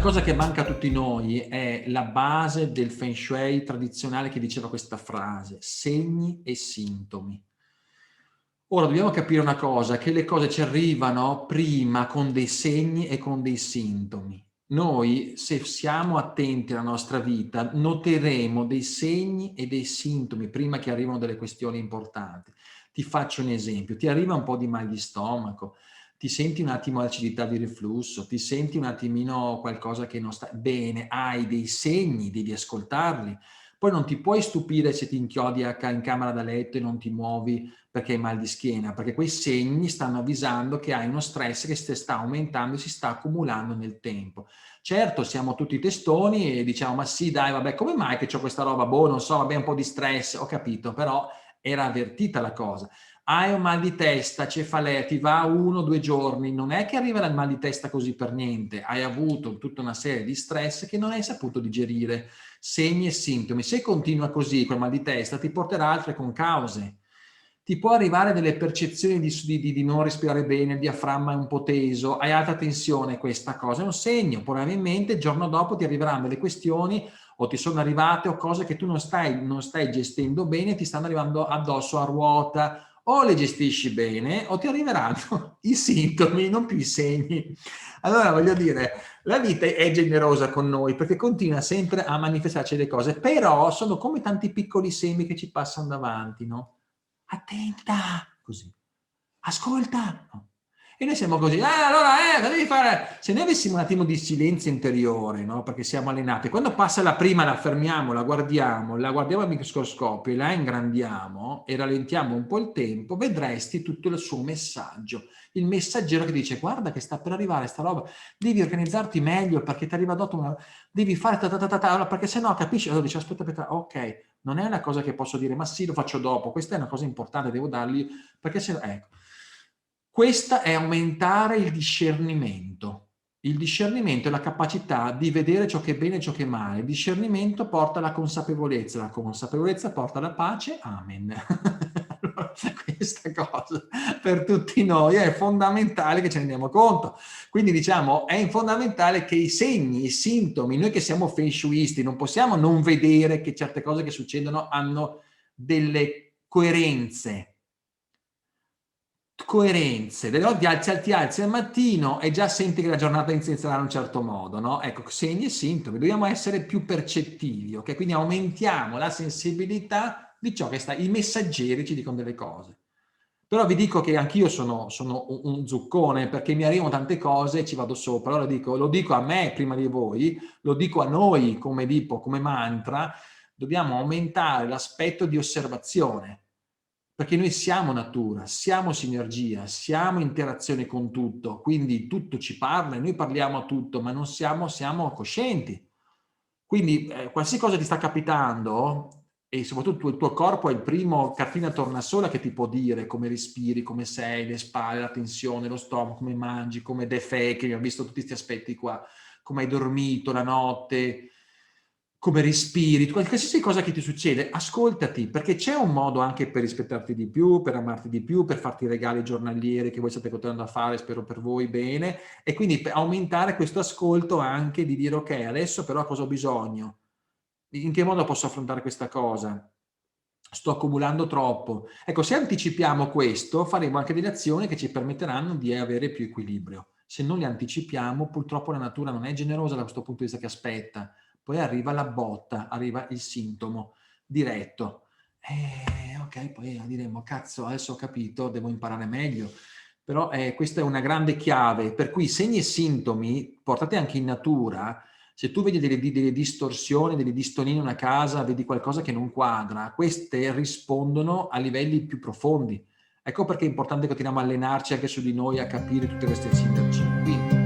cosa che manca a tutti noi è la base del Feng Shui tradizionale che diceva questa frase: segni e sintomi. Ora dobbiamo capire una cosa, che le cose ci arrivano prima con dei segni e con dei sintomi. Noi, se siamo attenti alla nostra vita, noteremo dei segni e dei sintomi prima che arrivano delle questioni importanti. Ti faccio un esempio: ti arriva un po' di mal di stomaco, ti senti un attimo acidità di reflusso, ti senti un attimino qualcosa che non sta bene, hai dei segni, devi ascoltarli. Poi non ti puoi stupire se ti inchiodi in camera da letto e non ti muovi perché hai mal di schiena, perché quei segni stanno avvisando che hai uno stress che sta aumentando e si sta accumulando nel tempo. Certo, siamo tutti testoni e diciamo, ma sì, dai, vabbè, come mai che ho questa roba? Boh, non so, vabbè, un po' di stress, ho capito, però era avvertita la cosa. Hai un mal di testa, cefalea, ti va 1 o 2 giorni, non è che arriva il mal di testa così per niente, hai avuto tutta una serie di stress che non hai saputo digerire, segni e sintomi. Se continua così quel mal di testa ti porterà altre concause. Ti può arrivare delle percezioni di non respirare bene, il diaframma è un po' teso, hai alta tensione, questa cosa è un segno, probabilmente il giorno dopo ti arriveranno delle questioni o ti sono arrivate o cose che tu non stai gestendo bene, ti stanno arrivando addosso a ruota, o le gestisci bene o ti arriveranno i sintomi, non più i segni. Allora voglio dire, la vita è generosa con noi perché continua sempre a manifestarci le cose, però sono come tanti piccoli semi che ci passano davanti, no? Attenta, così. Ascolta. No. E noi siamo così, allora, cosa devi fare? Se noi avessimo un attimo di silenzio interiore, no? Perché siamo allenati, quando passa la prima la fermiamo, la guardiamo al microscopio e la ingrandiamo e rallentiamo un po' il tempo, vedresti tutto il suo messaggio. Il messaggero che dice, guarda che sta per arrivare sta roba, devi organizzarti meglio perché ti arriva dopo una... devi fare allora, perché se no capisci, allora dice, aspetta, ok, non è una cosa che posso dire, ma sì, lo faccio dopo, questa è una cosa importante, devo dargli, perché se no, ecco. Questa è aumentare il discernimento. Il discernimento è la capacità di vedere ciò che è bene e ciò che è male. Il discernimento porta alla consapevolezza, la consapevolezza porta alla pace. Amen. Allora, questa cosa per tutti noi è fondamentale che ce ne rendiamo conto. Quindi diciamo, è fondamentale che i segni, i sintomi, noi che siamo feng shuisti, non possiamo non vedere che certe cose che succedono hanno delle coerenze, delle volte ti alzi al mattino e già senti che la giornata inizierà in un certo modo, no? Ecco, segni e sintomi, dobbiamo essere più percettivi, ok? Quindi aumentiamo la sensibilità di ciò che sta, i messaggeri ci dicono delle cose. Però vi dico che anch'io sono un zuccone perché mi arrivano tante cose e ci vado sopra. Allora lo dico a me prima di voi, lo dico a noi come Dippo, come mantra, dobbiamo aumentare l'aspetto di osservazione. Perché noi siamo natura, siamo sinergia, siamo interazione con tutto, quindi tutto ci parla e noi parliamo a tutto, ma non siamo coscienti. Quindi qualsiasi cosa ti sta capitando e soprattutto il tuo corpo è il primo cartina tornasola che ti può dire come respiri, come sei, le spalle, la tensione, lo stomaco, come mangi, come defechi, abbiamo visto tutti questi aspetti qua, come hai dormito la notte, come respiri, qualsiasi cosa che ti succede, ascoltati, perché c'è un modo anche per rispettarti di più, per amarti di più, per farti regali giornalieri che voi state continuando a fare, spero per voi bene, e quindi per aumentare questo ascolto anche di dire ok, adesso però cosa ho bisogno? In che modo posso affrontare questa cosa? Sto accumulando troppo. Ecco, se anticipiamo questo, faremo anche delle azioni che ci permetteranno di avere più equilibrio. Se non le anticipiamo, purtroppo la natura non è generosa da questo punto di vista che aspetta. Poi arriva la botta, arriva il sintomo diretto. Ok, poi diremo, cazzo, adesso ho capito, devo imparare meglio. Però questa è una grande chiave, per cui segni e sintomi, portate anche in natura, se tu vedi delle distorsioni, delle distonie in una casa, vedi qualcosa che non quadra, queste rispondono a livelli più profondi. Ecco perché è importante che continuiamo a allenarci anche su di noi, a capire tutte queste sinergie. Quindi,